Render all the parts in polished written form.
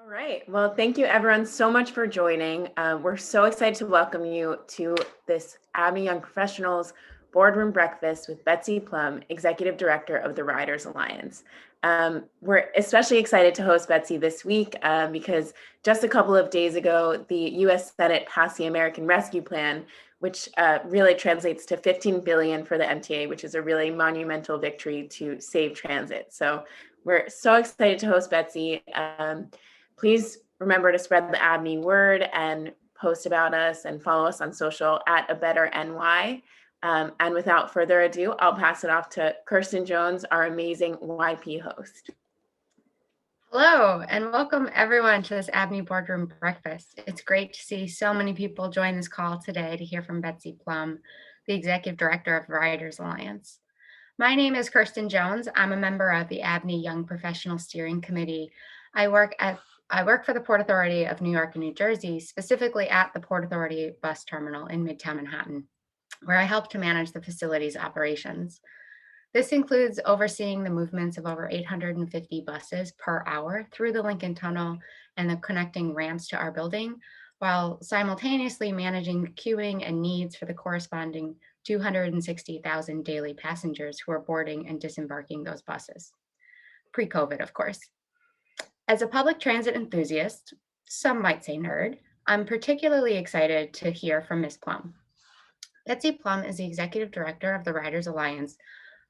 All right. Well, thank you everyone so much for joining. We're so excited to welcome you to this ABNY Young Professionals Boardroom Breakfast with Betsy Plum, Executive Director of the Riders Alliance. We're especially excited to host Betsy this week because just a couple of days ago, the U.S. Senate passed the American Rescue Plan, which really translates to $15 billion for the MTA, which is a really monumental victory to save transit. So we're so excited to host Betsy. Please remember to spread the ABNY word and post about us and follow us on social at A Better NY. And without further ado, I'll pass it off to Kirsten Jones, our amazing YP host. Hello, and welcome everyone to this ABNY Boardroom Breakfast. It's great to see so many people join this call today to hear from Betsy Plum, the Executive Director of Riders Alliance. My name is Kirsten Jones. I'm a member of the ABNY Young Professional Steering Committee. I work for the Port Authority of New York and New Jersey, specifically at the Port Authority bus terminal in Midtown Manhattan, where I help to manage the facility's operations. This includes overseeing the movements of over 850 buses per hour through the Lincoln Tunnel and the connecting ramps to our building, while simultaneously managing queuing and needs for the corresponding 260,000 daily passengers who are boarding and disembarking those buses. Pre-COVID, of course. As a public transit enthusiast, some might say nerd, I'm particularly excited to hear from Ms. Plum. Betsy Plum is the Executive Director of the Riders Alliance,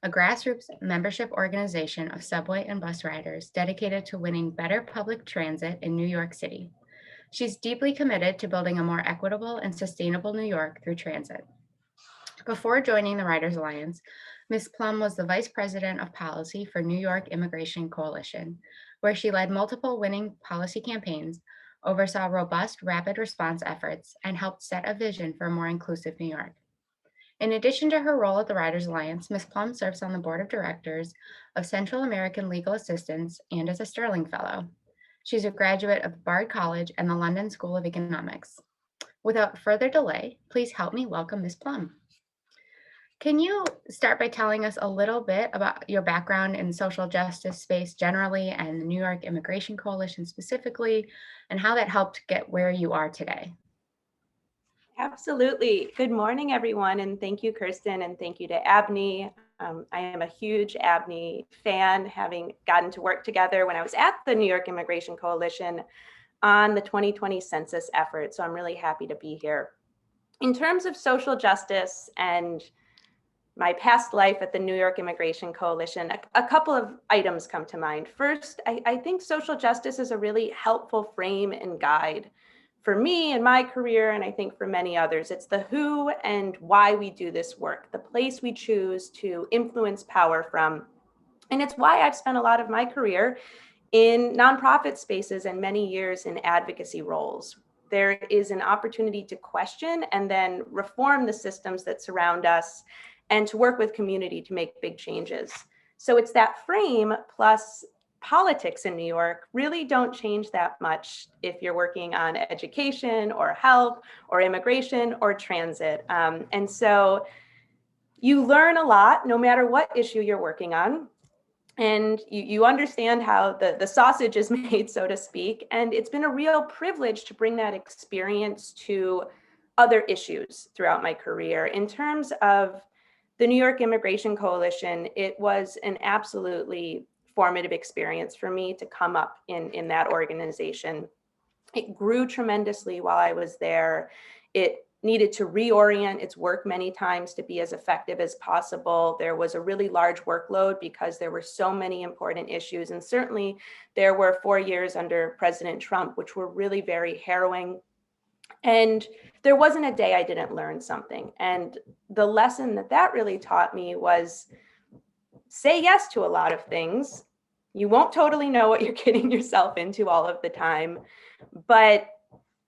a grassroots membership organization of subway and bus riders dedicated to winning better public transit in New York City. She's deeply committed to building a more equitable and sustainable New York through transit. Before joining the Riders Alliance, Ms. Plum was the Vice President of Policy for New York Immigration Coalition, where she led multiple winning policy campaigns, oversaw robust rapid response efforts, and helped set a vision for a more inclusive New York. In addition to her role at the Riders Alliance, Ms. Plum serves on the board of directors of Central American Legal Assistance and is a Sterling Fellow. She's a graduate of Bard College and the London School of Economics. Without further delay, please help me welcome Ms. Plum. Can you start by telling us a little bit about your background in social justice space generally and the New York Immigration Coalition specifically, and how that helped get where you are today? Absolutely. Good morning, everyone, and thank you, Kirsten, and thank you to ABNY. I am a huge ABNY fan, having gotten to work together when I was at the New York Immigration Coalition on the 2020 census effort, so I'm really happy to be here. In terms of social justice and my past life at the New York Immigration Coalition, a couple of items come to mind. First, I think social justice is a really helpful frame and guide for me and my career, and I think for many others. It's the who and why we do this work, the place we choose to influence power from. And it's why I've spent a lot of my career in nonprofit spaces and many years in advocacy roles. There is an opportunity to question and then reform the systems that surround us and to work with community to make big changes. So it's that frame plus politics in New York really don't change that much if you're working on education or health or immigration or transit. And so you learn a lot no matter what issue you're working on. And you understand how the sausage is made, so to speak. And it's been a real privilege to bring that experience to other issues throughout my career. In terms of the New York Immigration Coalition, it was an absolutely formative experience for me to come up in that organization. It grew tremendously while I was there. It needed to reorient its work many times to be as effective as possible. There was a really large workload because there were so many important issues. And certainly there were 4 years under President Trump, which were really very harrowing. And there wasn't a day I didn't learn something. And the lesson that really taught me was say yes to a lot of things. You won't totally know what you're getting yourself into all of the time, but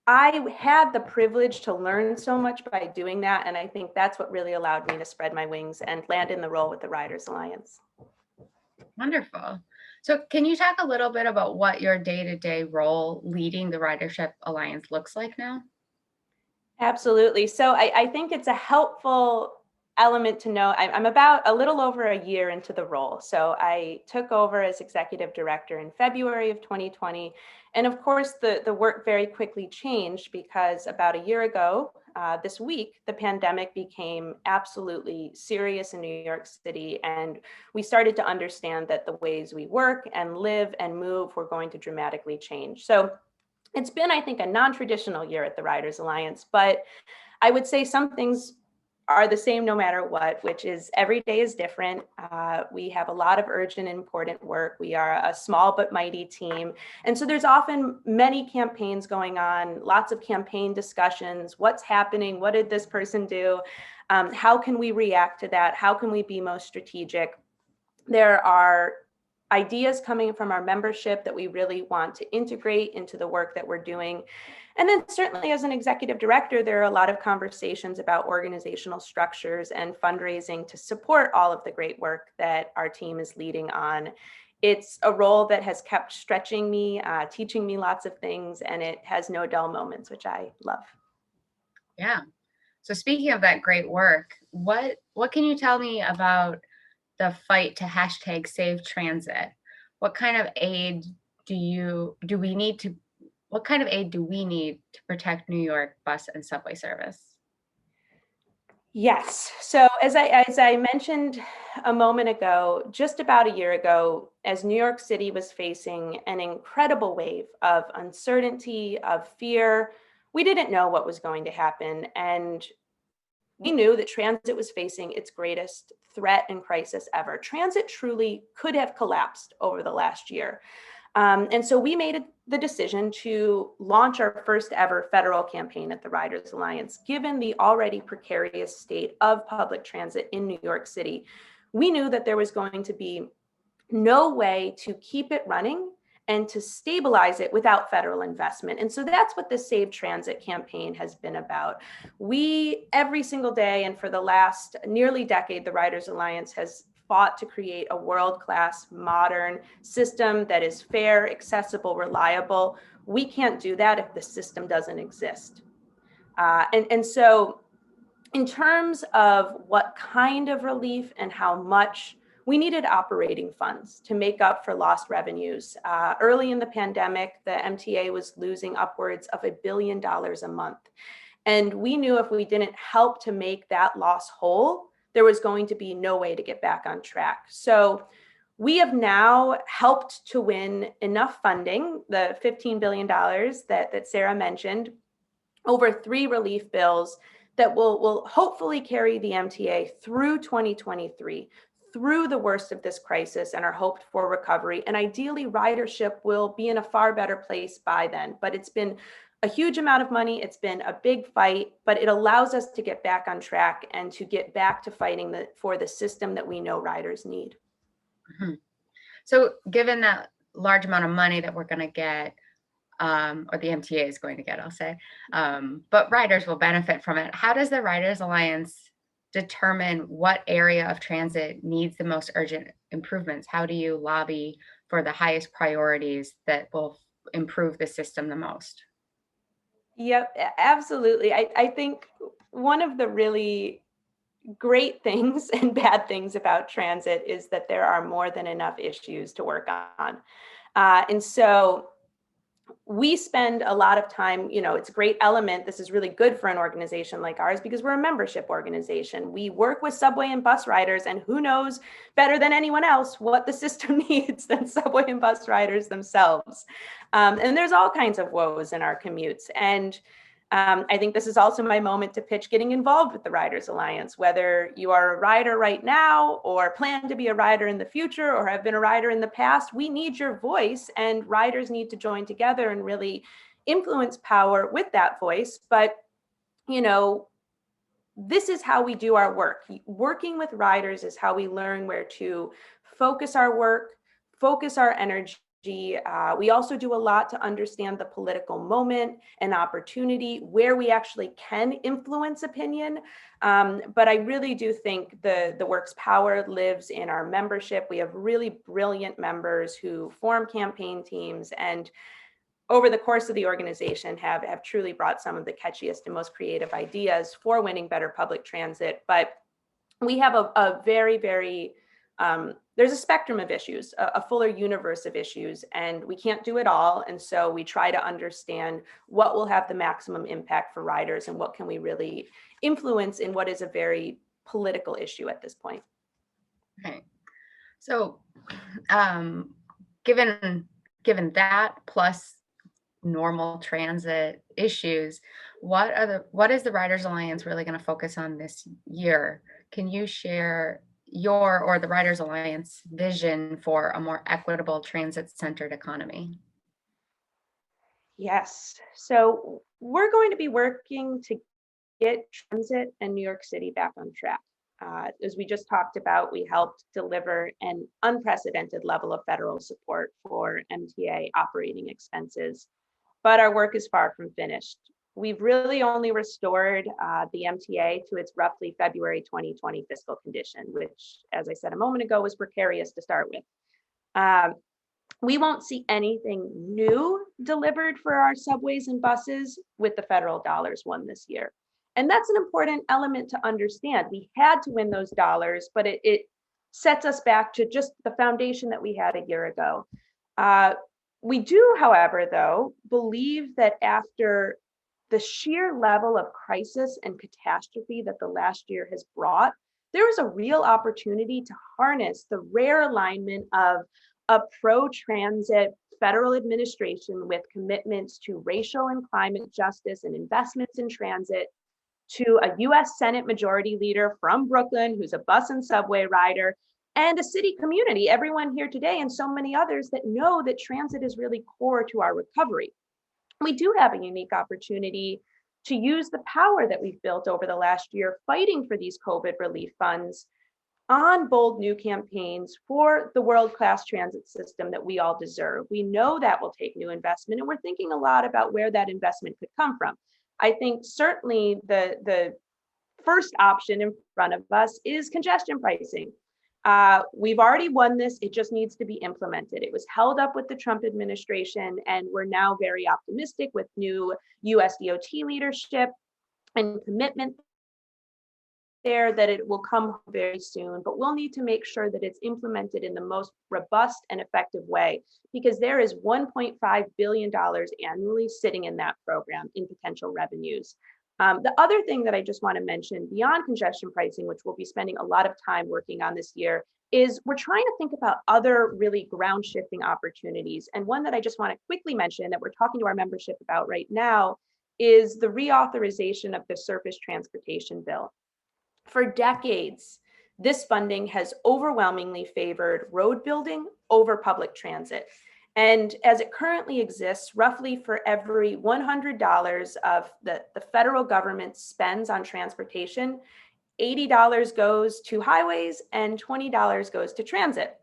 I had the privilege to learn so much by doing that. And I think that's what really allowed me to spread my wings and land in the role with the Riders Alliance. Wonderful. So can you talk a little bit about what your day-to-day role leading the Ridership Alliance looks like now? Absolutely. So I think it's a helpful element to know, I'm about a little over a year into the role. So I took over as executive director in February of 2020. And of course, the work very quickly changed because about a year ago, this week, the pandemic became absolutely serious in New York City. And we started to understand that the ways we work and live and move were going to dramatically change. So it's been, I think, a non-traditional year at the Riders Alliance, but I would say some things are the same no matter what, which is every day is different. We have a lot of urgent and important work. We are a small but mighty team. And so there's often many campaigns going on, lots of campaign discussions. What's happening? What did this person do? How can we react to that? How can we be most strategic? There are ideas coming from our membership that we really want to integrate into the work that we're doing. And then certainly as an executive director, there are a lot of conversations about organizational structures and fundraising to support all of the great work that our team is leading on. It's a role that has kept stretching me, teaching me lots of things, and it has no dull moments, which I love. Yeah. So speaking of that great work, what can you tell me about the fight to hashtag Save Transit? What kind of aid do we need to protect New York bus and subway service? Yes. So as I mentioned a moment ago, just about a year ago, as New York City was facing an incredible wave of uncertainty, of fear, we didn't know what was going to happen. And we knew that transit was facing its greatest threat and crisis ever. Transit truly could have collapsed over the last year. And so we made the decision to launch our first ever federal campaign at the Riders Alliance. Given the already precarious state of public transit in New York City, we knew that there was going to be no way to keep it running and to stabilize it without federal investment. And so that's what the Save Transit campaign has been about. We, every single day, and for the last nearly decade, the Riders Alliance has fought to create a world-class, modern system that is fair, accessible, reliable. We can't do that if the system doesn't exist. And so in terms of what kind of relief and how much, we needed operating funds to make up for lost revenues. Early in the pandemic, the MTA was losing upwards of $1 billion a month. And we knew if we didn't help to make that loss whole, there was going to be no way to get back on track. So we have now helped to win enough funding, the $15 billion that Sarah mentioned, over 3 relief bills that will hopefully carry the MTA through 2023, through the worst of this crisis and our hoped for recovery. And ideally, ridership will be in a far better place by then. But it's been a huge amount of money. It's been a big fight, but it allows us to get back on track and to get back to fighting for the system that we know riders need. Mm-hmm. So given that large amount of money that we're going to get, or the MTA is going to get, I'll say, but riders will benefit from it. How does the Riders Alliance determine what area of transit needs the most urgent improvements? How do you lobby for the highest priorities that will improve the system the most? Yep, absolutely. I think one of the really great things and bad things about transit is that there are more than enough issues to work on. And so we spend a lot of time, it's a great element. This is really good for an organization like ours because we're a membership organization. We work with subway and bus riders, and who knows better than anyone else what the system needs than subway and bus riders themselves. And there's all kinds of woes in our commutes. And I think this is also my moment to pitch getting involved with the Riders Alliance, whether you are a rider right now or plan to be a rider in the future or have been a rider in the past. We need your voice, and riders need to join together and really influence power with that voice. But, this is how we do our work. Working with riders is how we learn where to focus our work, focus our energy. We also do a lot to understand the political moment and opportunity where we actually can influence opinion. But I really do think the work's power lives in our membership. We have really brilliant members who form campaign teams and over the course of the organization have truly brought some of the catchiest and most creative ideas for winning better public transit. But we have a very, very, there's a spectrum of issues, a fuller universe of issues, and we can't do it all. And so we try to understand what will have the maximum impact for riders and what can we really influence in what is a very political issue at this point. Okay. So, given that plus normal transit issues, what is the Riders Alliance really going to focus on this year? Can you share your or the Riders Alliance vision for a more equitable transit-centered economy? Yes. So we're going to be working to get transit and New York City back on track. As we just talked about, we helped deliver an unprecedented level of federal support for MTA operating expenses, but our work is far from finished. We've really only restored the MTA to its roughly February 2020 fiscal condition, which, as I said a moment ago, was precarious to start with. We won't see anything new delivered for our subways and buses with the federal dollars won this year. And that's an important element to understand. We had to win those dollars, but it sets us back to just the foundation that we had a year ago. We do, however, though, believe that after the sheer level of crisis and catastrophe that the last year has brought, there is a real opportunity to harness the rare alignment of a pro-transit federal administration with commitments to racial and climate justice and investments in transit, to a US Senate Majority Leader from Brooklyn who's a bus and subway rider, and a city community, everyone here today and so many others that know that transit is really core to our recovery. We do have a unique opportunity to use the power that we've built over the last year fighting for these COVID relief funds on bold new campaigns for the world-class transit system that we all deserve. We know that will take new investment, and we're thinking a lot about where that investment could come from. I think certainly the first option in front of us is congestion pricing. We've already won this, it just needs to be implemented. It was held up with the Trump administration, and we're now very optimistic with new US DOT leadership and commitment there that it will come very soon, but we'll need to make sure that it's implemented in the most robust and effective way, because there is $1.5 billion annually sitting in that program in potential revenues. The other thing that I just want to mention beyond congestion pricing, which we'll be spending a lot of time working on this year, is we're trying to think about other really ground shifting opportunities. And one that I just want to quickly mention that we're talking to our membership about right now is the reauthorization of the surface transportation bill. For decades, this funding has overwhelmingly favored road building over public transit. And as it currently exists, roughly for every $100 of the federal government spends on transportation, $80 goes to highways and $20 goes to transit.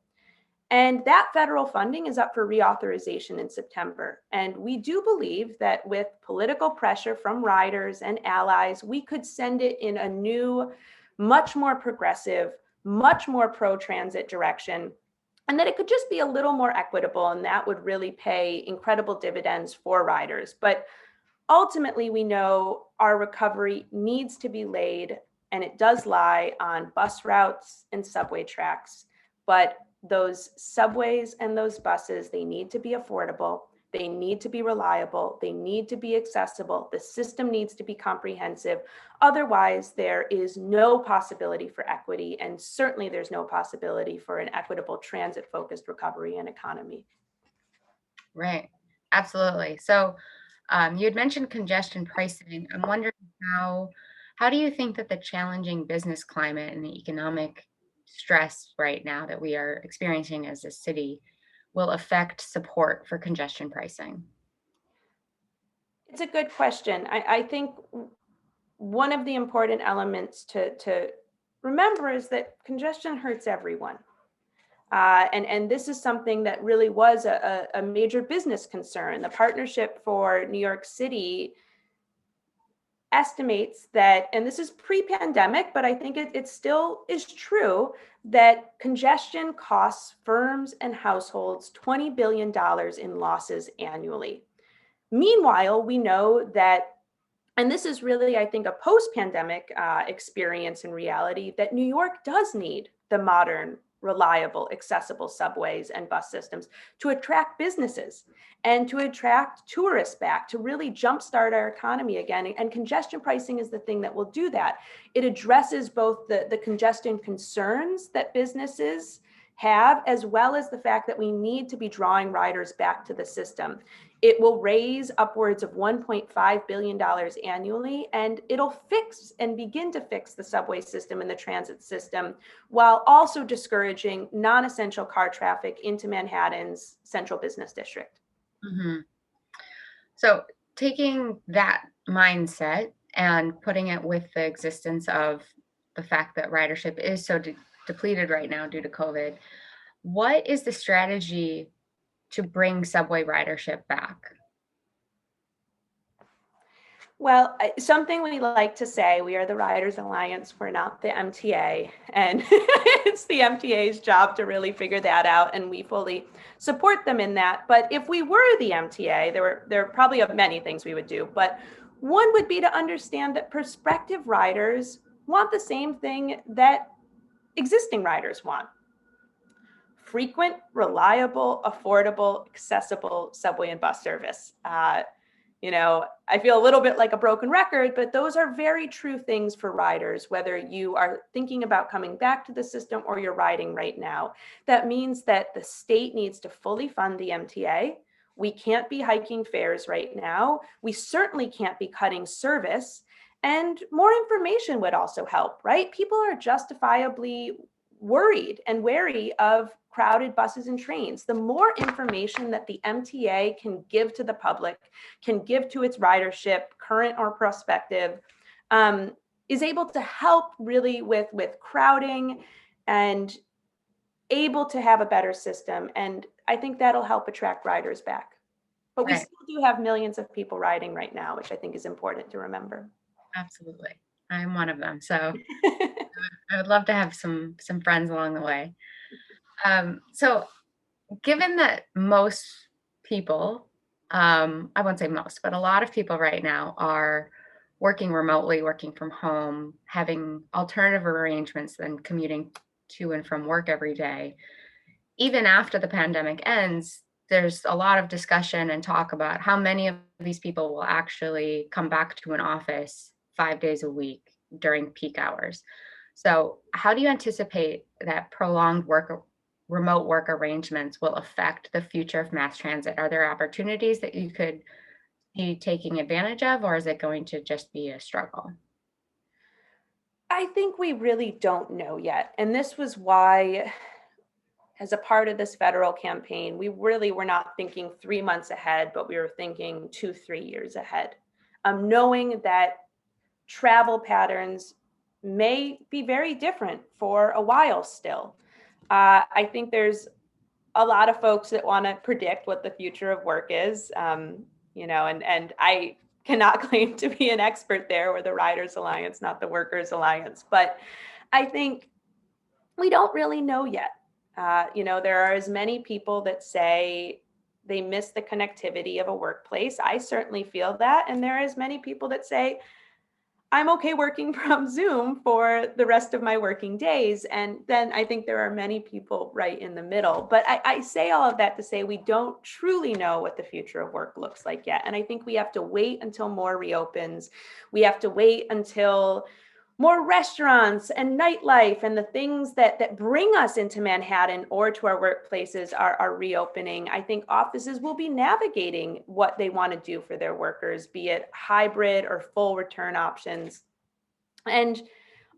And that federal funding is up for reauthorization in September. And we do believe that with political pressure from riders and allies, we could send it in a new, much more progressive, much more pro-transit direction, and that it could just be a little more equitable, and that would really pay incredible dividends for riders. But ultimately, we know our recovery needs to be laid, and it does lie on bus routes and subway tracks. But those subways and those buses, they need to be affordable, they need to be reliable, they need to be accessible, the system needs to be comprehensive. Otherwise, there is no possibility for equity, and certainly there's no possibility for an equitable transit-focused recovery and economy. Right, absolutely. So you had mentioned congestion pricing. I'm wondering how do you think that the challenging business climate and the economic stress right now that we are experiencing as a city will affect support for congestion pricing? It's a good question. I think one of the important elements to remember is that congestion hurts everyone. And this is something that really was a major business concern. The Partnership for New York City estimates that, and this is pre-pandemic, but I think it still is true, that congestion costs firms and households $20 billion in losses annually. Meanwhile, we know that And this is really, I think, a post-pandemic experience in reality that New York does need the modern, reliable, accessible subways and bus systems to attract businesses and to attract tourists back, to really jumpstart our economy again. And congestion pricing is the thing that will do that. It addresses both the congestion concerns that businesses have, as well as the fact that we need to be drawing riders back to the system. It will raise upwards of $1.5 billion annually, and it'll fix and begin to fix the subway system and the transit system, while also discouraging non-essential car traffic into Manhattan's central business district. Mhm. So taking that mindset and putting it with the existence of the fact that ridership is so depleted right now due to COVID, what is the strategy to bring subway ridership back? Well, something we like to say, we are the Riders Alliance, we're not the MTA, and it's the MTA's job to really figure that out, and we fully support them in that. But if we were the MTA, there are probably many things we would do, but one would be to understand that prospective riders want the same thing that existing riders want: frequent, reliable, affordable, accessible subway and bus service. I feel a little bit like a broken record, but those are very true things for riders, whether you are thinking about coming back to the system or you're riding right now. That means that the state needs to fully fund the MTA. We can't be hiking fares right now. We certainly can't be cutting service. And more information would also help, right? People are justifiably worried and wary of crowded buses and trains. The more information that the MTA can give to the public, can give to its ridership, current or prospective, is able to help really with crowding and able to have a better system. And I think that'll help attract riders back. But we Right. still do have millions of people riding right now, which I think is important to remember. Absolutely. I'm one of them. So I would love to have some friends along the way. So given that most people, I won't say most, but a lot of people right now are working remotely, working from home, having alternative arrangements than commuting to and from work every day. Even after the pandemic ends, there's a lot of discussion and talk about how many of these people will actually come back to an office 5 days a week during peak hours. So, how do you anticipate that prolonged remote work arrangements will affect the future of mass transit? Are there opportunities that you could be taking advantage of, or is it going to just be a struggle? I think we really don't know yet. And this was why, as a part of this federal campaign, we really were not thinking 3 months ahead, but we were thinking 2, 3 years ahead. Knowing that travel patterns may be very different for a while still. I think there's a lot of folks that want to predict what the future of work is, and I cannot claim to be an expert there. We're the Riders Alliance, not the Workers Alliance. But I think we don't really know yet. There are as many people that say they miss the connectivity of a workplace. I certainly feel that. And there are as many people that say, I'm okay working from Zoom for the rest of my working days. And then I think there are many people right in the middle. But I say all of that to say we don't truly know what the future of work looks like yet. And I think we have to wait until more reopens. We have to wait until more restaurants and nightlife and the things that bring us into Manhattan or to our workplaces are reopening. I think offices will be navigating what they want to do for their workers, be it hybrid or full return options. And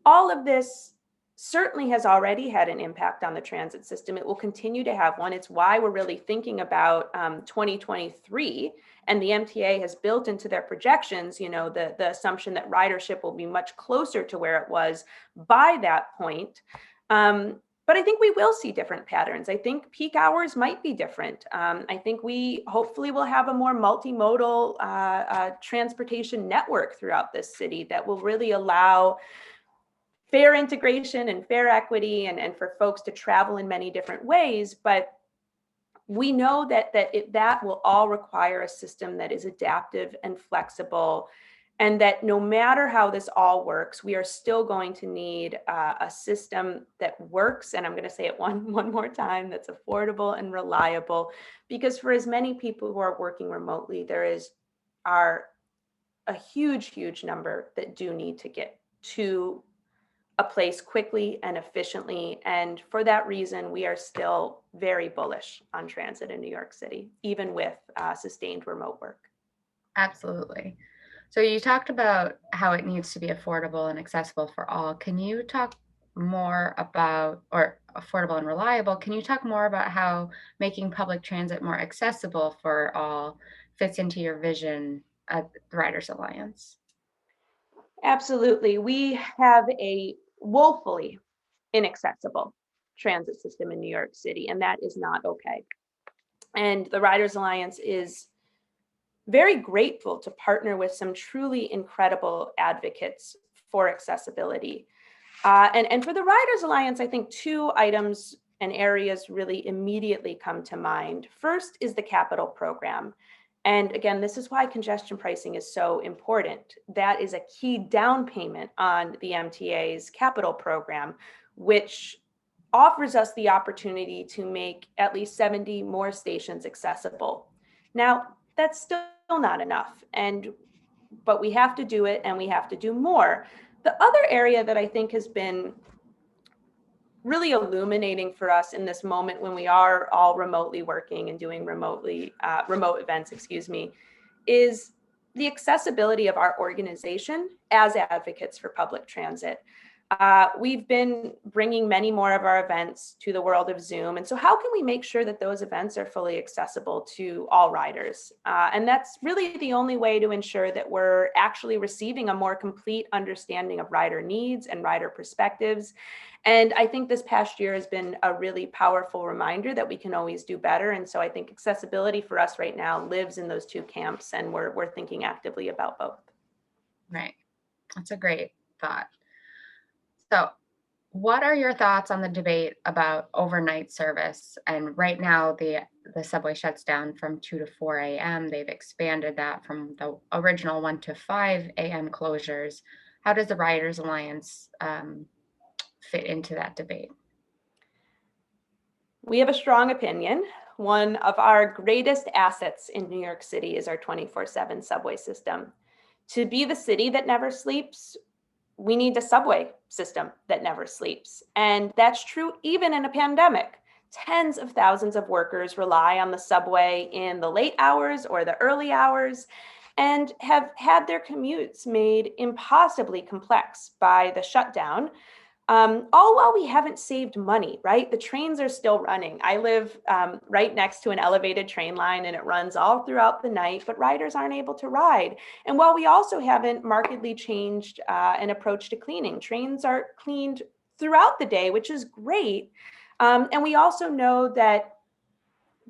all of this certainly has already had an impact on the transit system. It will continue to have one. It's why we're really thinking about 2023. And the MTA has built into their projections, the assumption that ridership will be much closer to where it was by that point. But I think we will see different patterns. I think peak hours might be different. I think we hopefully will have a more multimodal transportation network throughout this city that will really allow fair integration and fair equity and for folks to travel in many different ways. But we know that will all require a system that is adaptive and flexible and that no matter how this all works, we are still going to need a system that works. And I'm going to say it one more time, that's affordable and reliable, because for as many people who are working remotely, are a huge number that do need to get to a place quickly and efficiently. And for that reason, we are still very bullish on transit in New York City, even with sustained remote work. Absolutely. So you talked about how it needs to be affordable and accessible for all. Can you talk more about, or affordable and reliable, can you talk more about how making public transit more accessible for all fits into your vision at the Riders Alliance? Absolutely. We have a woefully inaccessible transit system in New York City, and that is not okay. And the Riders Alliance is very grateful to partner with some truly incredible advocates for accessibility. And for the Riders Alliance, I think two items and areas really immediately come to mind. First is the capital program. And again, this is why congestion pricing is so important. That is a key down payment on the MTA's capital program, which offers us the opportunity to make at least 70 more stations accessible. Now, that's still not enough, but we have to do it, and we have to do more. The other area that I think has been really illuminating for us in this moment when we are all remotely working and doing remote events, is the accessibility of our organization as advocates for public transit. We've been bringing many more of our events to the world of Zoom. And so how can we make sure that those events are fully accessible to all riders? And that's really the only way to ensure that we're actually receiving a more complete understanding of rider needs and rider perspectives. And I think this past year has been a really powerful reminder that we can always do better. And so I think accessibility for us right now lives in those two camps, and we're thinking actively about both. Right. That's a great thought. So what are your thoughts on the debate about overnight service? And right now, the subway shuts down from 2 to 4 a.m. They've expanded that from the original 1 to 5 a.m. closures. How does the Riders Alliance fit into that debate? We have a strong opinion. One of our greatest assets in New York City is our 24/7 subway system. To be the city that never sleeps, we need a subway system that never sleeps. And that's true even in a pandemic. Tens of thousands of workers rely on the subway in the late hours or the early hours, and have had their commutes made impossibly complex by the shutdown. All while we haven't saved money, right? The trains are still running. I live right next to an elevated train line, and it runs all throughout the night, but riders aren't able to ride. And while we also haven't markedly changed an approach to cleaning, trains are cleaned throughout the day, which is great. And we also know that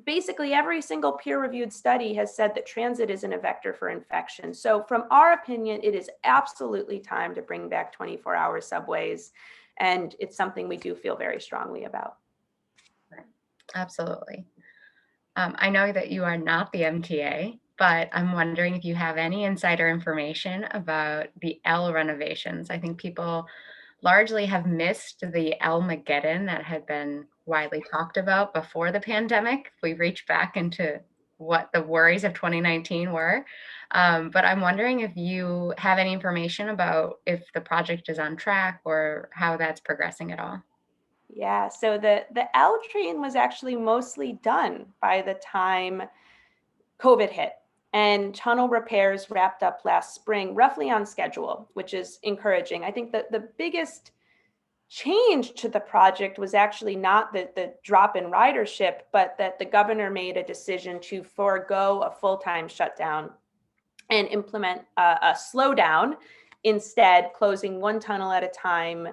basically every single peer-reviewed study has said that transit isn't a vector for infection. So from our opinion, it is absolutely time to bring back 24-hour subways. And it's something we do feel very strongly about. Absolutely. I know that you are not the MTA, but I'm wondering if you have any insider information about the L renovations. I think people largely have missed the L-mageddon that had been widely talked about before the pandemic. If we reach back into what the worries of 2019 were. But I'm wondering if you have any information about if the project is on track or how that's progressing at all. Yeah, so the L train was actually mostly done by the time COVID hit, and tunnel repairs wrapped up last spring, roughly on schedule, which is encouraging. I think that the biggest change to the project was actually not the drop in ridership, but that the governor made a decision to forego a full-time shutdown and implement a slowdown, instead closing one tunnel at a time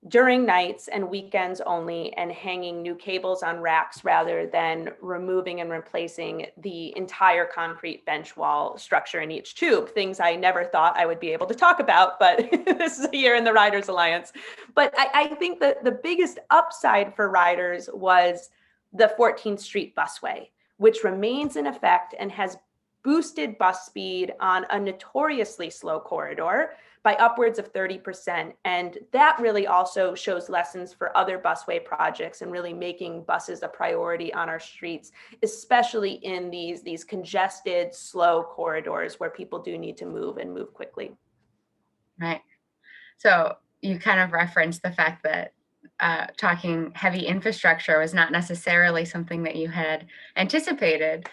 during nights and weekends only, and hanging new cables on racks rather than removing and replacing the entire concrete bench wall structure in each tube. Things I never thought I would be able to talk about, but this is a year in the Riders Alliance. But I think that the biggest upside for riders was the 14th Street busway, which remains in effect and has boosted bus speed on a notoriously slow corridor by upwards of 30%. And that really also shows lessons for other busway projects and really making buses a priority on our streets, especially in these congested, slow corridors where people do need to move and move quickly. Right. So you kind of referenced the fact that talking heavy infrastructure was not necessarily something that you had anticipated,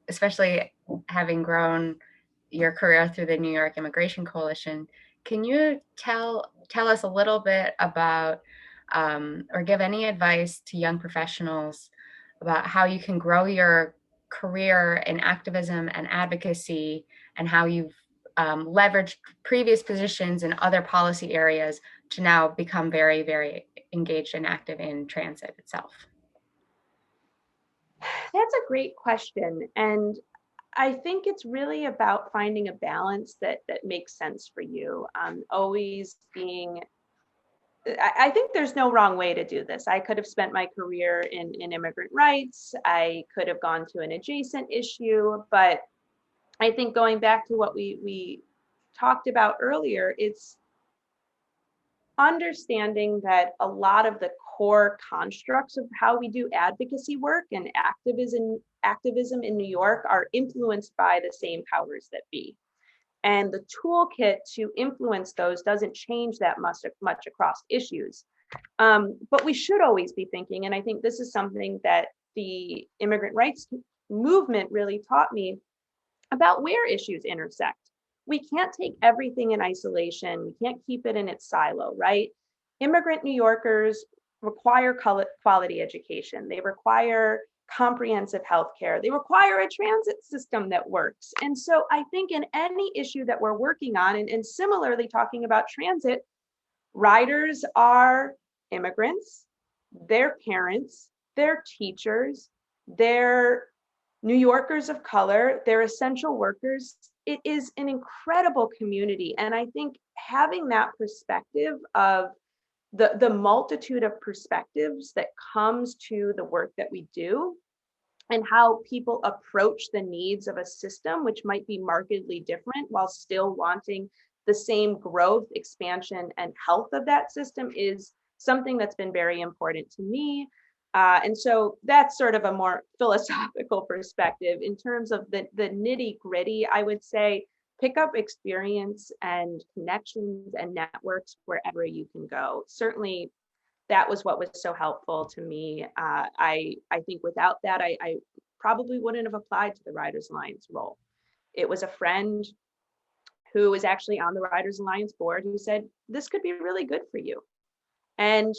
especially having grown your career through the New York Immigration Coalition. Can you tell us a little bit about, or give any advice to young professionals about how you can grow your career in activism and advocacy, and how you've leveraged previous positions in other policy areas to now become very, very engaged and active in transit itself? That's a great question. And I think it's really about finding a balance that makes sense for you. Always being, I think there's no wrong way to do this. I could have spent my career in immigrant rights. I could have gone to an adjacent issue, but I think going back to what we talked about earlier, it's understanding that a lot of the core constructs of how we do advocacy work and activism in New York are influenced by the same powers that be. And the toolkit to influence those doesn't change that much across issues. But we should always be thinking, and I think this is something that the immigrant rights movement really taught me, about where issues intersect. We can't take everything in isolation. We can't keep it in its silo, right? Immigrant New Yorkers require quality education. They require comprehensive health care. They require a transit system that works. And so I think in any issue that we're working on, and similarly talking about transit, riders are immigrants, their parents, their teachers, their New Yorkers of color, they're essential workers. It is an incredible community. And I think having that perspective of the multitude of perspectives that comes to the work that we do, and how people approach the needs of a system, which might be markedly different while still wanting the same growth, expansion, and health of that system, is something that's been very important to me. And so that's sort of a more philosophical perspective. In terms of the nitty gritty, I would say pick up experience and connections and networks wherever you can go. Certainly, that was what was so helpful to me. I think without that, I probably wouldn't have applied to the Riders Alliance role. It was a friend who was actually on the Riders Alliance board who said, this could be really good for you. And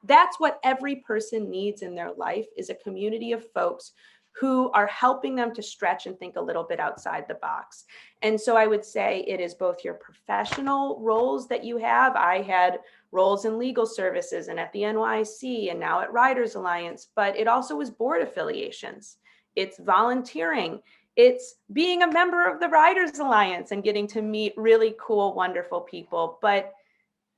that's what every person needs in their life, is a community of folks who are helping them to stretch and think a little bit outside the box. And so I would say it is both your professional roles that you have. I had roles in legal services and at the NYC and now at Riders Alliance, but it also was board affiliations. It's volunteering. It's being a member of the Riders Alliance and getting to meet really cool, wonderful people. But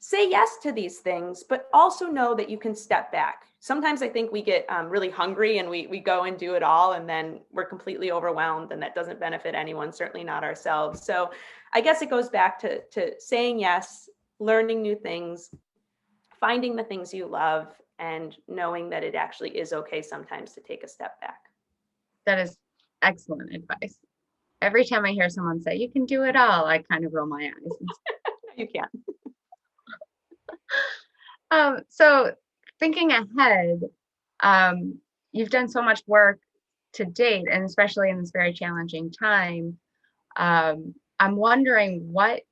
say yes to these things, but also know that you can step back. Sometimes I think we get really hungry and we go and do it all, and then we're completely overwhelmed, and that doesn't benefit anyone, certainly not ourselves. So I guess it goes back to saying yes, learning new things, finding the things you love, and knowing that it actually is okay sometimes to take a step back. That is excellent advice. Every time I hear someone say, you can do it all, I kind of roll my eyes. You can. So thinking ahead, you've done so much work to date, and especially in this very challenging time. I'm wondering what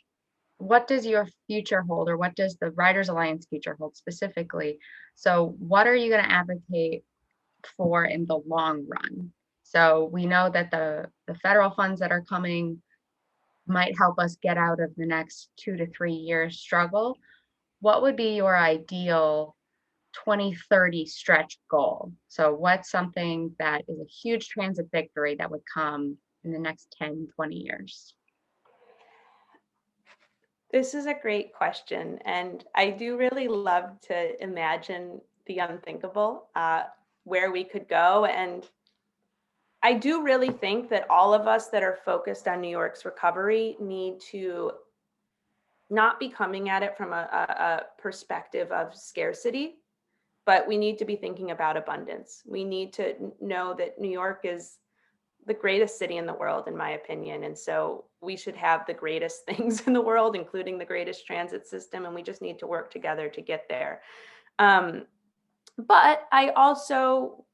does your future hold, or what does the Riders Alliance future hold specifically? So what are you going to advocate for in the long run? So we know that the federal funds that are coming might help us get out of the next 2 to 3 year struggle. What would be your ideal 2030 stretch goal? So what's something that is a huge transit victory that would come in the next 10, 20 years? This is a great question. And I do really love to imagine the unthinkable, where we could go. And I do really think that all of us that are focused on New York's recovery need to not be coming at it from a perspective of scarcity, but we need to be thinking about abundance. We need to know that New York is the greatest city in the world, in my opinion. And so we should have the greatest things in the world, including the greatest transit system. And we just need to work together to get there. But I also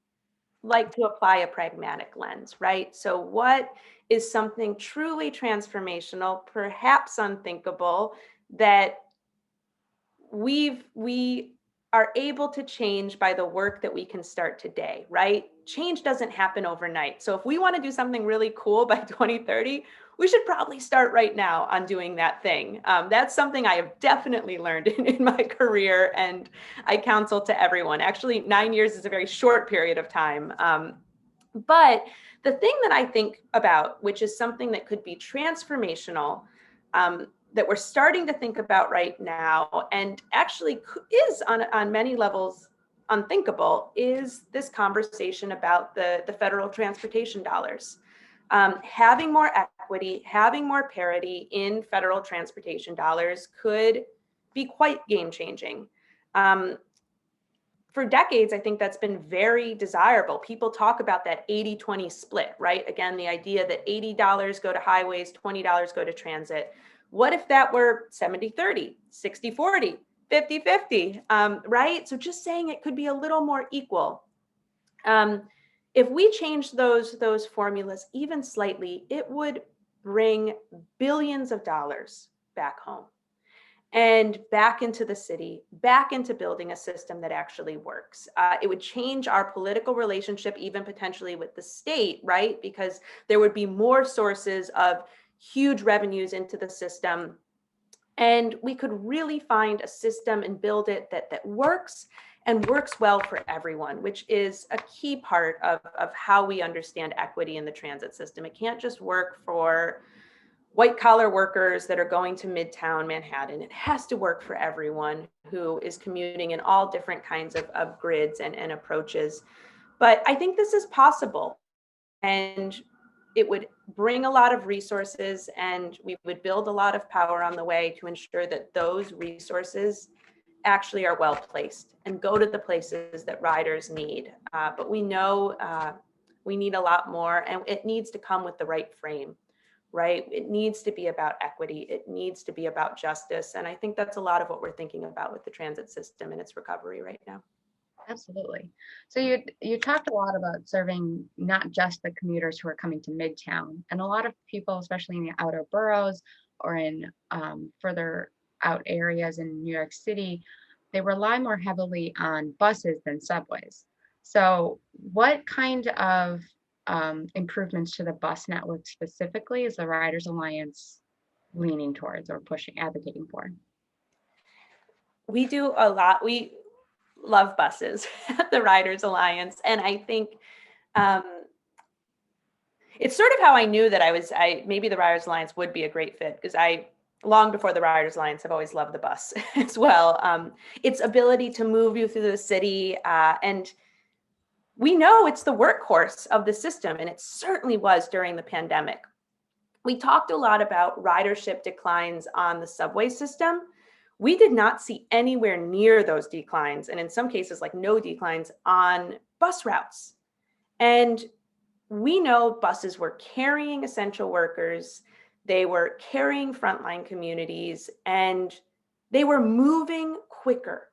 like to apply a pragmatic lens, right? So what is something truly transformational, perhaps unthinkable, that we are able to change by the work that we can start today, right? Change doesn't happen overnight. So if we want to do something really cool by 2030, we should probably start right now on doing that thing. That's something I have definitely learned in my career, and I counsel to everyone. Actually, 9 years is a very short period of time. But the thing that I think about, which is something that could be transformational, that we're starting to think about right now, and actually is on many levels unthinkable, is this conversation about the federal transportation dollars. Having more equity, having more parity in federal transportation dollars could be quite game changing. For decades, I think that's been very desirable. People talk about that 80-20 split, right? Again, the idea that $80 go to highways, $20 go to transit. What if that were 70-30, 60-40, 50-50, right? So just saying it could be a little more equal. If we change those formulas even slightly, it would bring billions of dollars back home and back into the city, back into building a system that actually works. It would change our political relationship, even potentially with the state, right? Because there would be more sources of huge revenues into the system. And we could really find a system and build it that works and works well for everyone, which is a key part of how we understand equity in the transit system. It can't just work for white collar workers that are going to Midtown Manhattan. It has to work for everyone who is commuting in all different kinds of grids and approaches. But I think this is possible, and it would bring a lot of resources, and we would build a lot of power on the way to ensure that those resources actually are well placed and go to the places that riders need. But we know we need a lot more, and it needs to come with the right frame. Right? It needs to be about equity. It needs to be about justice. And I think that's a lot of what we're thinking about with the transit system and its recovery right now. Absolutely. So you talked a lot about serving not just the commuters who are coming to Midtown, and a lot of people, especially in the outer boroughs or in further out areas in New York City, they rely more heavily on buses than subways. So what kind of improvements to the bus network specifically is the Riders Alliance leaning towards or advocating for? We do a lot. We love buses at the Riders Alliance. And I think it's sort of how I knew that maybe the Riders Alliance would be a great fit, because long before the Riders Alliance, have always loved the bus as well. Its ability to move you through the city, and we know it's the workhorse of the system, and it certainly was during the pandemic. We talked a lot about ridership declines on the subway system. We did not see anywhere near those declines, and in some cases, like no declines on bus routes. And we know buses were carrying essential workers, they were carrying frontline communities, and they were moving quicker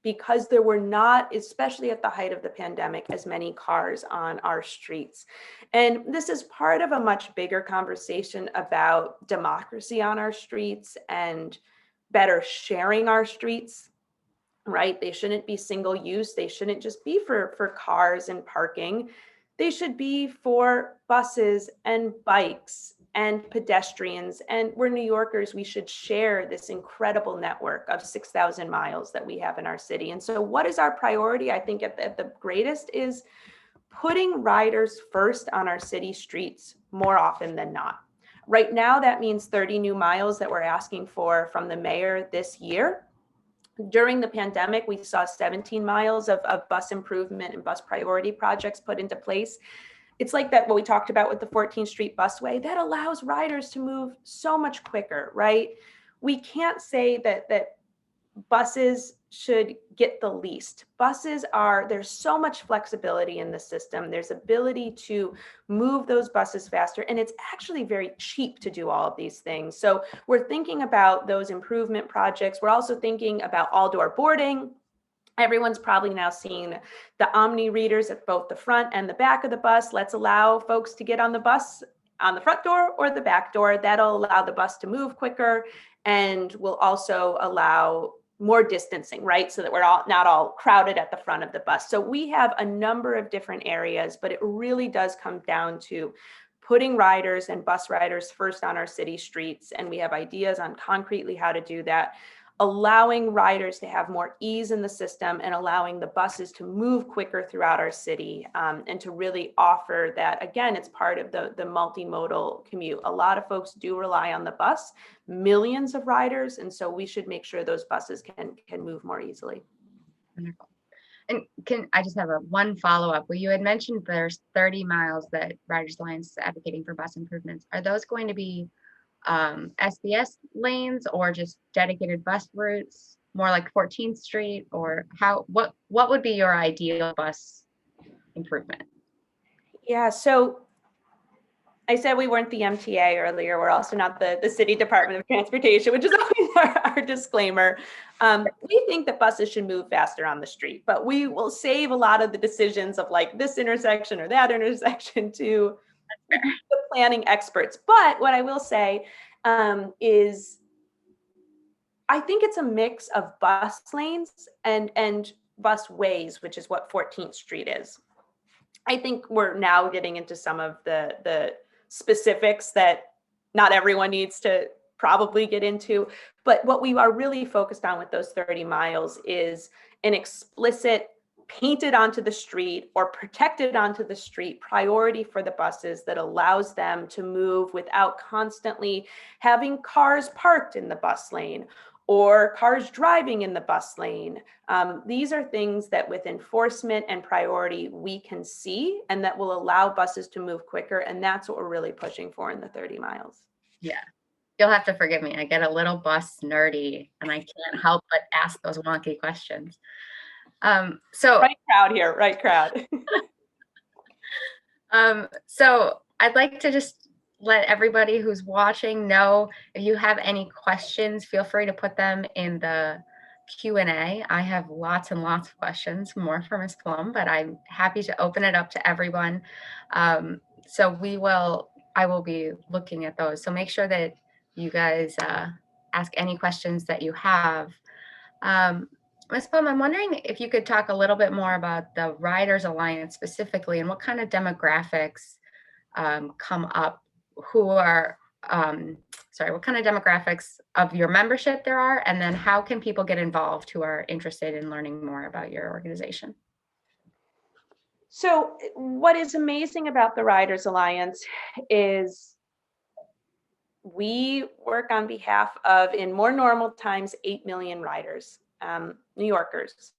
because there were not, especially at the height of the pandemic, as many cars on our streets. And this is part of a much bigger conversation about democracy on our streets and better sharing our streets, right? They shouldn't be single use. They shouldn't just be for cars and parking. They should be for buses and bikes and pedestrians. And we're New Yorkers, we should share this incredible network of 6,000 miles that we have in our city. And so what is our priority? I think at the greatest is putting riders first on our city streets more often than not. Right now, that means 30 new miles that we're asking for from the mayor this year. During the pandemic, we saw 17 miles of bus improvement and bus priority projects put into place. it's like that what we talked about with the 14th Street busway that allows riders to move so much quicker, right? We can't say that buses should get the least. There's so much flexibility in the system. There's ability to move those buses faster, and it's actually very cheap to do all of these things. So we're thinking about those improvement projects. We're also thinking about all-door boarding. Everyone's probably now seen the Omni readers at both the front and the back of the bus. Let's allow folks to get on the bus on the front door or the back door. That'll allow the bus to move quicker and will also allow more distancing, right? So that we're not all crowded at the front of the bus. So we have a number of different areas, but it really does come down to putting riders and bus riders first on our city streets. And we have ideas on concretely how to do that, allowing riders to have more ease in the system and allowing the buses to move quicker throughout our city, and to really offer that. Again, it's part of the multimodal commute. A lot of folks do rely on the bus, millions of riders, and so we should make sure those buses can move more easily. Wonderful. And I just have one follow-up? Well, you had mentioned there's 30 miles that Riders Alliance is advocating for bus improvements. Are those going to be SBS lanes or just dedicated bus routes, more like 14th Street, or what would be your ideal bus improvement? Yeah, so I said we weren't the MTA earlier. We're also not the City Department of Transportation, which is always our disclaimer. We think that buses should move faster on the street, but we will save a lot of the decisions of like this intersection or that intersection to the planning experts. But what I will say is I think it's a mix of bus lanes and bus ways, which is what 14th Street is. I think we're now getting into some of the specifics that not everyone needs to probably get into. But what we are really focused on with those 30 miles is an explicit painted onto the street or protected onto the street priority for the buses that allows them to move without constantly having cars parked in the bus lane or cars driving in the bus lane. These are things that with enforcement and priority we can see and that will allow buses to move quicker. And that's what we're really pushing for in the 30 miles. Yeah. You'll have to forgive me. I get a little bus nerdy and I can't help but ask those wonky questions. So right crowd here, right crowd. So I'd like to just let everybody who's watching know if you have any questions, feel free to put them in the Q&A. I have lots and lots of questions, more for Ms. Plum, but I'm happy to open it up to everyone. So I will be looking at those. So make sure that you guys ask any questions that you have. Ms. Plum, I'm wondering if you could talk a little bit more about the Riders Alliance specifically and what kind of demographics come up, what kind of demographics of your membership there are, and then how can people get involved who are interested in learning more about your organization? So what is amazing about the Riders Alliance is we work on behalf of, in more normal times, 8 million riders, New Yorkers.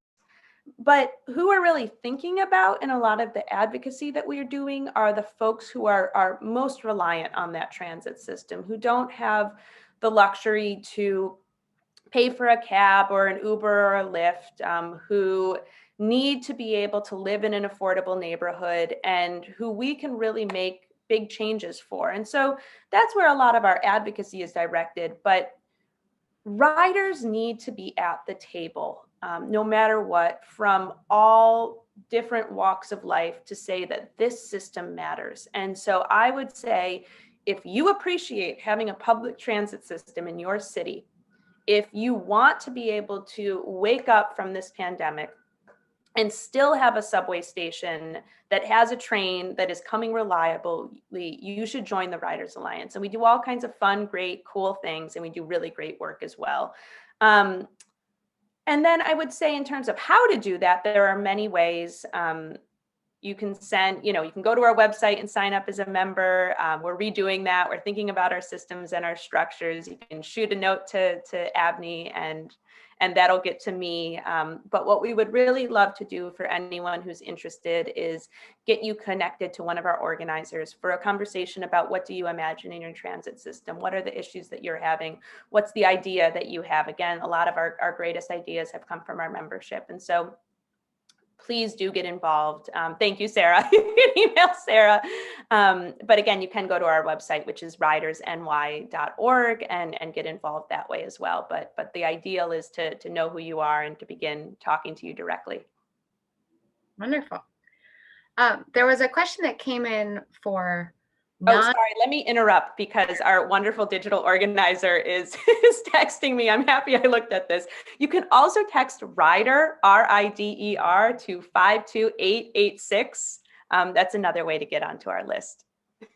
But who we're really thinking about in a lot of the advocacy that we are doing are the folks who are most reliant on that transit system, who don't have the luxury to pay for a cab or an Uber or a Lyft, who need to be able to live in an affordable neighborhood and who we can really make big changes for. And so that's where a lot of our advocacy is directed. But riders need to be at the table, no matter what, from all different walks of life, to say that this system matters. And so I would say, if you appreciate having a public transit system in your city, if you want to be able to wake up from this pandemic and still have a subway station that has a train that is coming reliably, you should join the Riders Alliance. And we do all kinds of fun, great, cool things, and we do really great work as well. And then I would say, in terms of how to do that, there are many ways. You can go to our website and sign up as a member. We're redoing that. We're thinking about our systems and our structures. You can shoot a note to Abney and and that'll get to me. But what we would really love to do for anyone who's interested is get you connected to one of our organizers for a conversation about what do you imagine in your transit system? What are the issues that you're having? What's the idea that you have? Again, a lot of our greatest ideas have come from our membership. And so please do get involved. Thank you, Sarah. You can email Sarah. But again, you can go to our website, which is ridersny.org, and get involved that way as well. But the ideal is to know who you are and to begin talking to you directly. Wonderful. There was a question that came in for Oh, sorry, let me interrupt because our wonderful digital organizer is texting me. I'm happy I looked at this. You can also text RIDER, RIDER, to 52886. That's another way to get onto our list.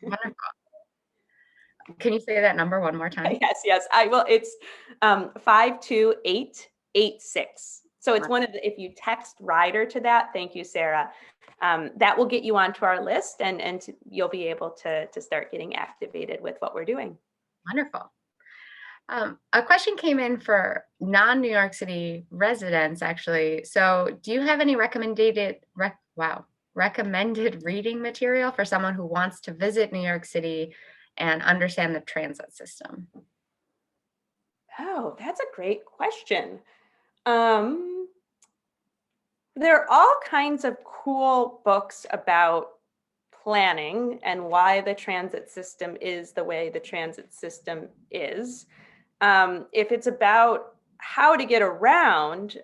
Wonderful. Can you say that number one more time? Yes, I will. It's 52886. So it's one of the, if you text RIDER to that, thank you, Sarah. That will get you onto our list, and you'll be able to start getting activated with what we're doing. Wonderful. A question came in for non-New York City residents, actually. So do you have any recommended reading material for someone who wants to visit New York City and understand the transit system? Oh, that's a great question. There are all kinds of cool books about planning and why the transit system is the way the transit system is. If it's about how to get around,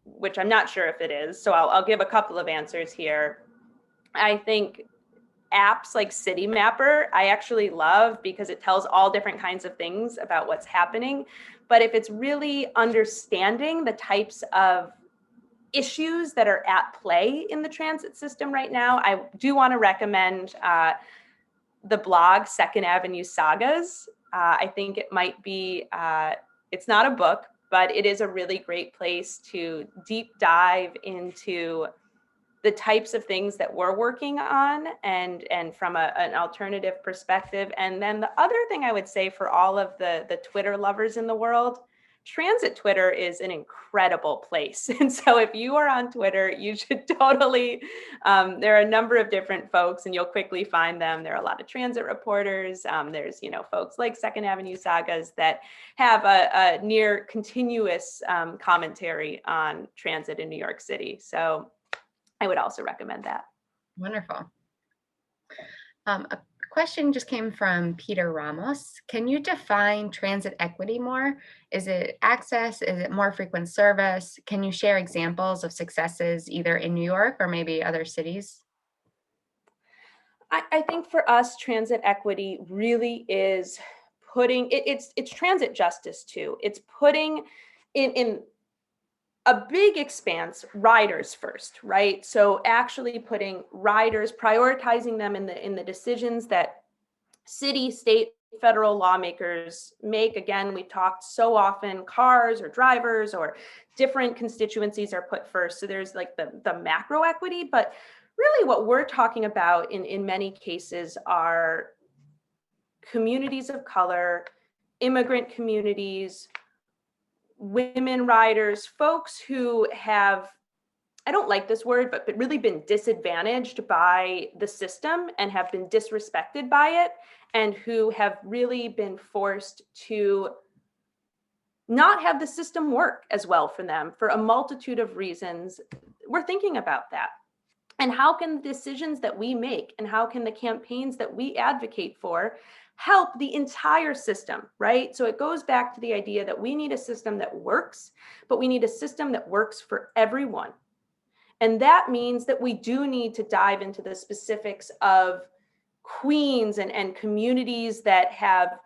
which I'm not sure if it is, so I'll give a couple of answers here. I think apps like City Mapper, I actually love because it tells all different kinds of things about what's happening. But if it's really understanding the types of issues that are at play in the transit system right now, I do want to recommend the blog Second Avenue Sagas. I think it might be, it's not a book, but it is a really great place to deep dive into the types of things that we're working on and from an alternative perspective. And then the other thing I would say for all of the Twitter lovers in the world, transit Twitter is an incredible place. And so if you are on Twitter, you should totally, there are a number of different folks and you'll quickly find them. There are a lot of transit reporters. There's, folks like Second Avenue Sagas that have a near continuous commentary on transit in New York City. So I would also recommend that. Wonderful. A question just came from Peter Ramos. Can you define transit equity more? Is it access? Is it more frequent service? Can you share examples of successes either in New York or maybe other cities? I think for us, transit equity really is putting, it's transit justice too. It's putting in a big expanse, riders first, right? So actually putting riders, prioritizing them in the decisions that city, state, federal lawmakers make. Again, we talked so often, cars or drivers or different constituencies are put first. So there's like the macro equity, but really what we're talking about in many cases are communities of color, immigrant communities, women riders, folks who have, I don't like this word, but really been disadvantaged by the system and have been disrespected by it, and who have really been forced to not have the system work as well for them for a multitude of reasons. We're thinking about that. And how can the decisions that we make and how can the campaigns that we advocate for help the entire system, right? So it goes back to the idea that we need a system that works, but we need a system that works for everyone. And that means that we do need to dive into the specifics of Queens and communities that have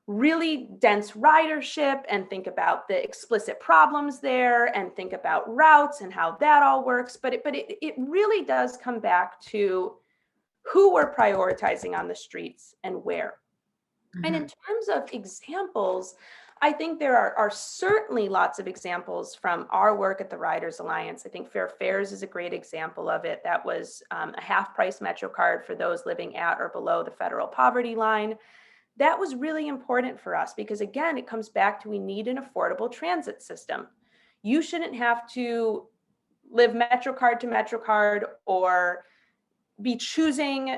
really dense ridership and think about the explicit problems there and think about routes and how that all works. But it really does come back to who we're prioritizing on the streets and where. Mm-hmm. And in terms of examples, I think there are certainly lots of examples from our work at the Riders Alliance. I think Fair Fares is a great example of it. That was a half-price Metro card for those living at or below the federal poverty line. that was really important for us because, again, it comes back to we need an affordable transit system. You shouldn't have to live MetroCard to MetroCard or be choosing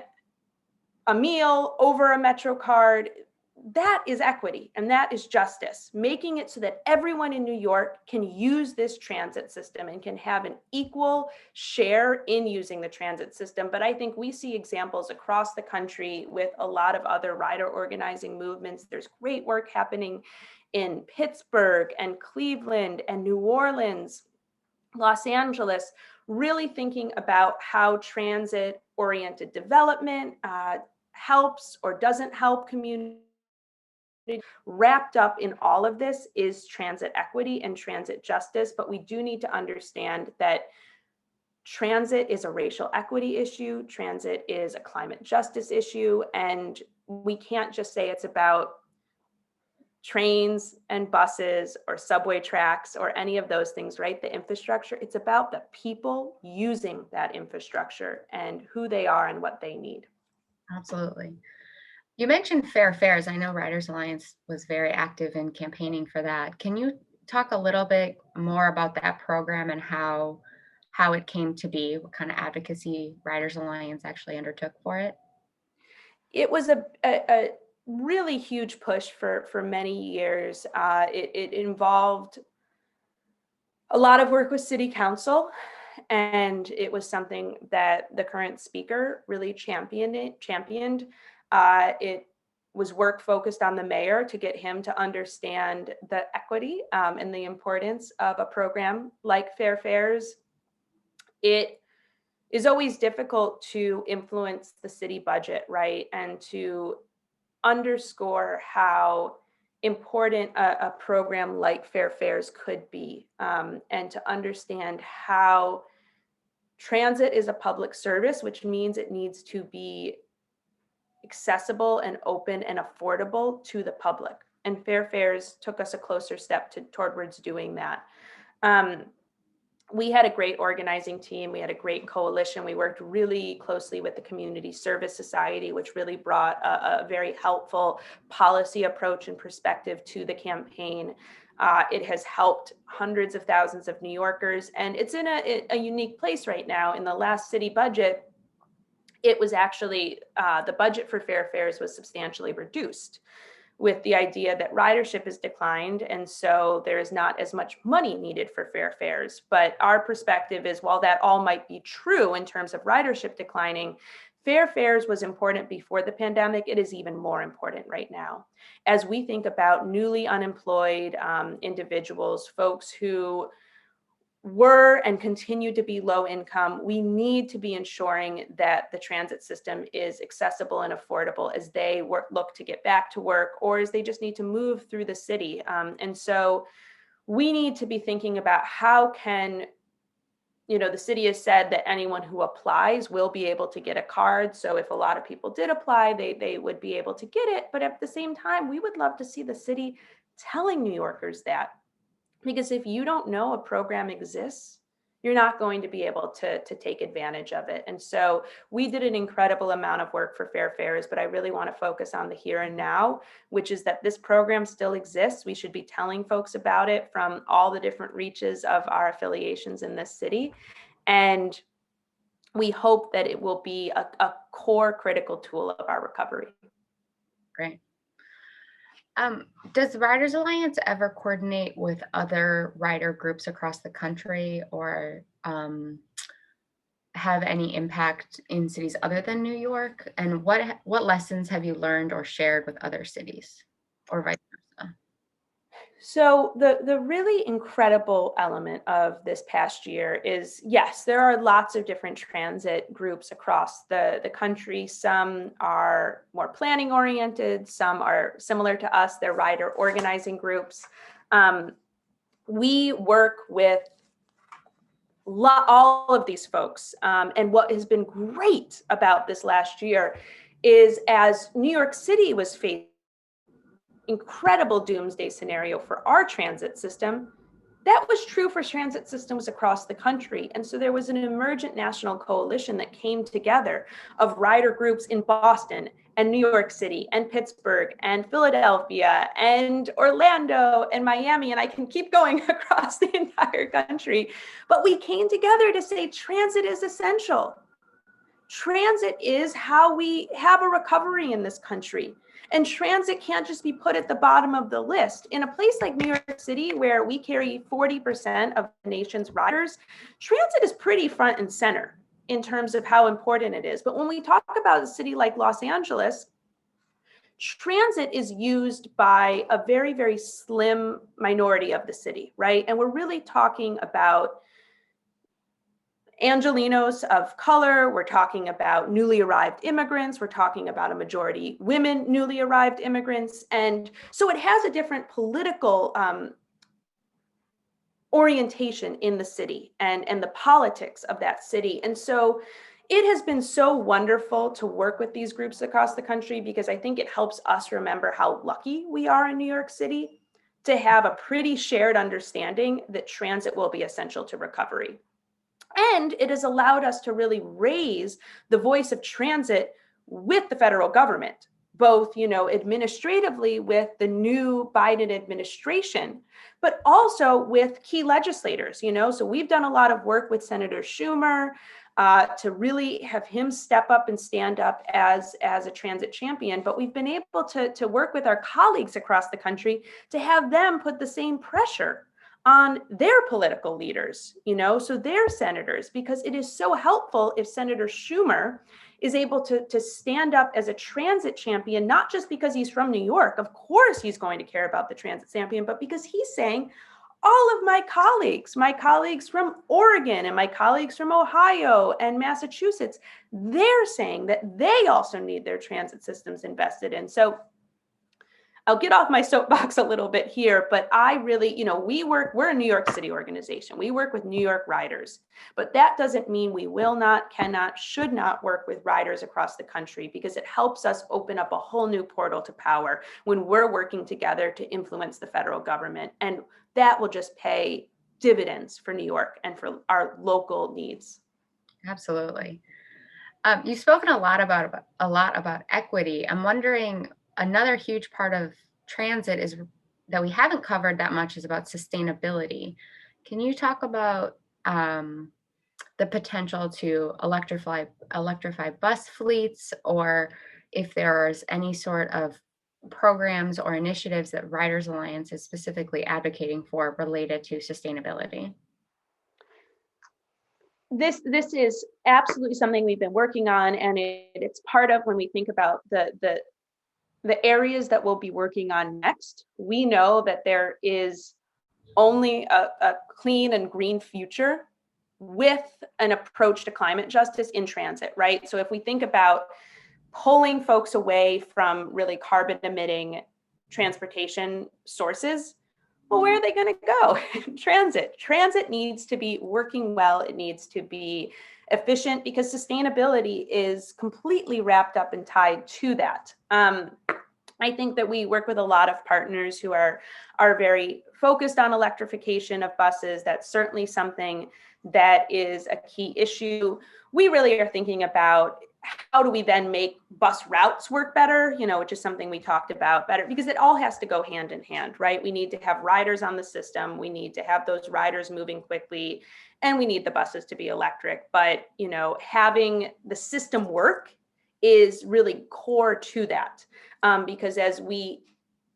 a meal over a MetroCard. That is equity and that is justice, making it so that everyone in New York can use this transit system and can have an equal share in using the transit system. But I think we see examples across the country with a lot of other rider organizing movements. There's great work happening in Pittsburgh and Cleveland and New Orleans, Los Angeles, really thinking about how transit-oriented development helps or doesn't help communities. Wrapped up in all of this is transit equity and transit justice, but we do need to understand that transit is a racial equity issue, transit is a climate justice issue, and we can't just say it's about trains and buses or subway tracks or any of those things, right? The infrastructure, it's about the people using that infrastructure and who they are and what they need. Absolutely. You mentioned fair fares. I know Riders Alliance was very active in campaigning for that. Can you talk a little bit more about that program and how it came to be, what kind of advocacy Riders Alliance actually undertook for it? It was a really huge push for many years. It involved a lot of work with city council, and it was something that the current speaker really championed. It was work focused on the mayor to get him to understand the equity and the importance of a program like Fair Fares. It is always difficult to influence the city budget, right? And to underscore how important a program like Fair Fares could be, and to understand how transit is a public service, which means it needs to be accessible and open and affordable to the public. And Fair Fares took us a closer step towards doing that. We had a great organizing team. We had a great coalition. We worked really closely with the Community Service Society, which really brought a very helpful policy approach and perspective to the campaign. It has helped hundreds of thousands of New Yorkers, and it's in a unique place right now. In the last city budget, it was actually, the budget for Fair Fares was substantially reduced, with the idea that ridership has declined, and so there is not as much money needed for Fair Fares. But our perspective is, while that all might be true in terms of ridership declining, Fair Fares was important before the pandemic. It is even more important right now. As we think about newly unemployed individuals, folks who were and continue to be low income, we need to be ensuring that the transit system is accessible and affordable as they look to get back to work, or as they just need to move through the city. And so we need to be thinking about how can, the city has said that anyone who applies will be able to get a card. So if a lot of people did apply, they would be able to get it. But at the same time, we would love to see the city telling New Yorkers that. Because if you don't know a program exists, you're not going to be able to take advantage of it. And so we did an incredible amount of work for Fair Fares, but I really want to focus on the here and now, which is that this program still exists. We should be telling folks about it from all the different reaches of our affiliations in this city. And we hope that it will be a core critical tool of our recovery. Great. Does Riders Alliance ever coordinate with other rider groups across the country, or have any impact in cities other than New York? And what lessons have you learned or shared with other cities, or vice versa? So the really incredible element of this past year is, yes, there are lots of different transit groups across the country. Some are more planning oriented, some are similar to us, they're rider organizing groups. We work with all of these folks. And what has been great about this last year is, as New York City was facing incredible doomsday scenario for our transit system, that was true for transit systems across the country. And so there was an emergent national coalition that came together of rider groups in Boston and New York City and Pittsburgh and Philadelphia and Orlando and Miami, and I can keep going across the entire country. But we came together to say transit is essential. Transit is how we have a recovery in this country. And transit can't just be put at the bottom of the list. In a place like New York City, where we carry 40% of the nation's riders, transit is pretty front and center in terms of how important it is. But when we talk about a city like Los Angeles, transit is used by a very, very slim minority of the city, right? And we're really talking about Angelenos of color, we're talking about newly arrived immigrants, we're talking about a majority women newly arrived immigrants. And so it has a different political orientation in the city and the politics of that city. And so it has been so wonderful to work with these groups across the country, because I think it helps us remember how lucky we are in New York City to have a pretty shared understanding that transit will be essential to recovery. And it has allowed us to really raise the voice of transit with the federal government, both, administratively with the new Biden administration, but also with key legislators, So we've done a lot of work with Senator Schumer to really have him step up and stand up as a transit champion. But we've been able to work with our colleagues across the country to have them put the same pressure on their political leaders, so their senators, because it is so helpful if Senator Schumer is able to stand up as a transit champion, not just because he's from New York. Of course, he's going to care about the transit champion, but because he's saying all of my colleagues from Oregon and my colleagues from Ohio and Massachusetts, they're saying that they also need their transit systems invested in. So I'll get off my soapbox a little bit here, but I really, we're a New York City organization. We work with New York riders, but that doesn't mean we will not, cannot, should not work with riders across the country, because it helps us open up a whole new portal to power when we're working together to influence the federal government. And that will just pay dividends for New York and for our local needs. Absolutely. You've spoken a lot about equity. I'm wondering, another huge part of transit is that we haven't covered that much is about sustainability. Can you talk about the potential to electrify bus fleets, or if there's any sort of programs or initiatives that Riders Alliance is specifically advocating for related to sustainability? This is absolutely something we've been working on, and it's part of when we think about the areas that we'll be working on next. We know that there is only a clean and green future with an approach to climate justice in transit, right? So if we think about pulling folks away from really carbon emitting transportation sources, well, where are they going to go? Transit needs to be working well. It needs to be efficient, because sustainability is completely wrapped up and tied to that. I think that we work with a lot of partners who are very focused on electrification of buses. That's certainly something that is a key issue. We really are thinking about how do we then make bus routes work better, which is something we talked about better, because it all has to go hand in hand, right? We need to have riders on the system. We need to have those riders moving quickly, and we need the buses to be electric. But, having the system work is really core to that, because as we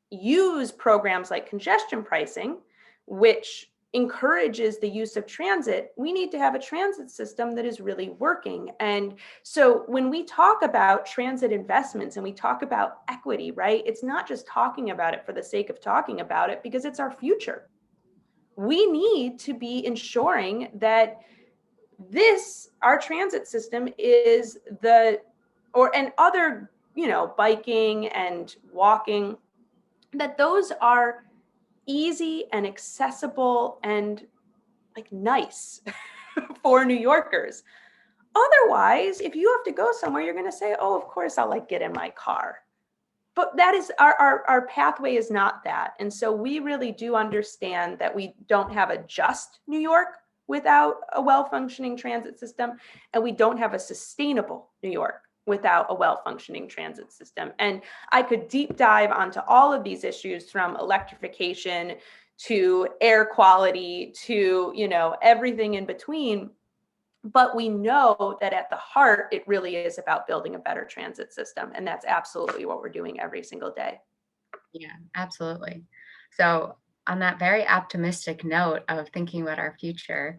use programs like congestion pricing, which encourages the use of transit, we need to have a transit system that is really working. And so when we talk about transit investments and we talk about equity, right, it's not just talking about it for the sake of talking about it, because it's our future. We need to be ensuring that our transit system is and other, biking and walking, that those are easy and accessible and nice for New Yorkers. Otherwise, if you have to go somewhere, you're going to say, oh, of course I'll get in my car. But that is our pathway is not that. And so we really do understand that we don't have a just New York without a well-functioning transit system, and we don't have a sustainable New York without a well-functioning transit system. And I could deep dive onto all of these issues, from electrification to air quality to, everything in between. But we know that at the heart, it really is about building a better transit system. And that's absolutely what we're doing every single day. Yeah, absolutely. So on that very optimistic note of thinking about our future,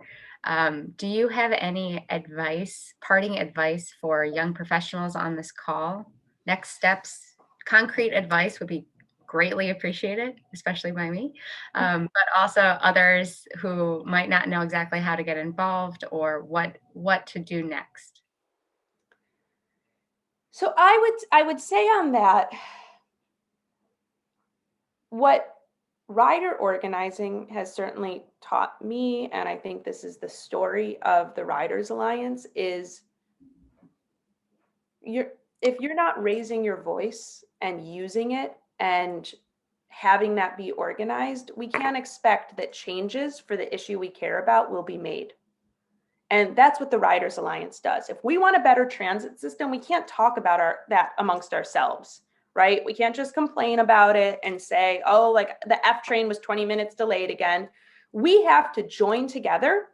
do you have any parting advice for young professionals on this call? Next steps, concrete advice would be greatly appreciated, especially by me, but also others who might not know exactly how to get involved or what to do next. So I would say on that, what rider organizing has certainly taught me, and I think this is the story of the Riders Alliance, is if you're not raising your voice and using it and having that be organized, we can't expect that changes for the issue we care about will be made. And that's what the Riders Alliance does. If we want a better transit system, we can't talk about that amongst ourselves, right? We can't just complain about it and say, oh, like the F train was 20 minutes delayed again. We have to join together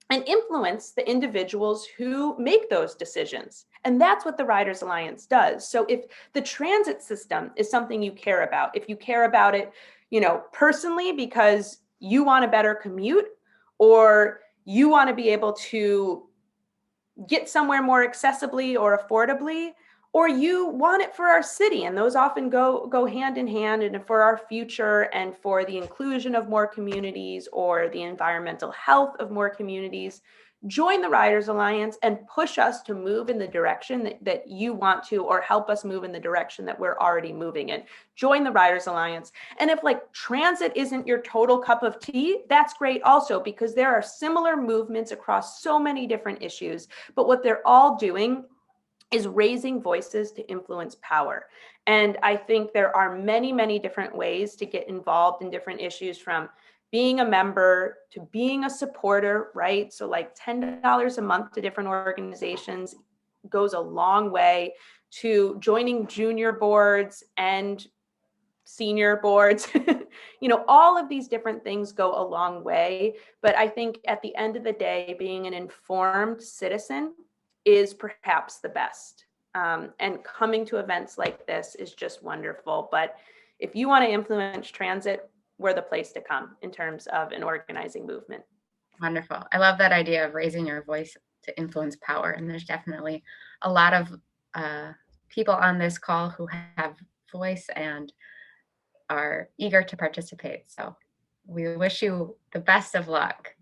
and influence the individuals who make those decisions. And that's what the Riders Alliance does. So if the transit system is something you care about, if you care about it, personally because you want a better commute, or you want to be able to get somewhere more accessibly or affordably, or you want it for our city, and those often go hand in hand, and for our future and for the inclusion of more communities or the environmental health of more communities, join the Riders Alliance and push us to move in the direction that you want to, or help us move in the direction that we're already moving in. Join the Riders Alliance. And if transit isn't your total cup of tea, that's great also, because there are similar movements across so many different issues, but what they're all doing is raising voices to influence power. And I think there are many, many different ways to get involved in different issues, from being a member to being a supporter, right? So $10 a month to different organizations goes a long way, to joining junior boards and senior boards. All of these different things go a long way. But I think at the end of the day, being an informed citizen is perhaps the best. And coming to events like this is just wonderful. But if you want to influence transit, we're the place to come in terms of an organizing movement. Wonderful. I love that idea of raising your voice to influence power. And there's definitely a lot of people on this call who have voice and are eager to participate. So we wish you the best of luck.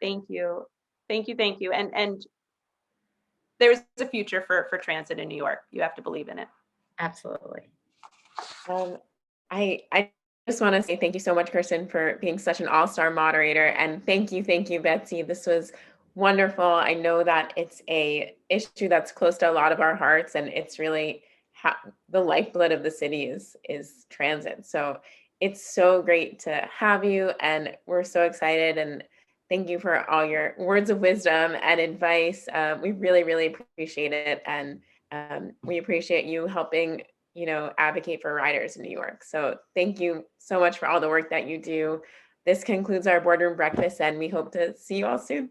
Thank you. Thank you. Thank you. And there's a future for transit in New York. You have to believe in it. Absolutely. I just want to say thank you so much, Kirsten, for being such an all-star moderator. And thank you, Betsy. This was wonderful. I know that it's a issue that's close to a lot of our hearts, and it's really the lifeblood of the city is transit. So it's so great to have you, and we're so excited. And thank you for all your words of wisdom and advice. We really, really appreciate it. And we appreciate you helping, advocate for riders in New York. So thank you so much for all the work that you do. This concludes our boardroom breakfast, and we hope to see you all soon.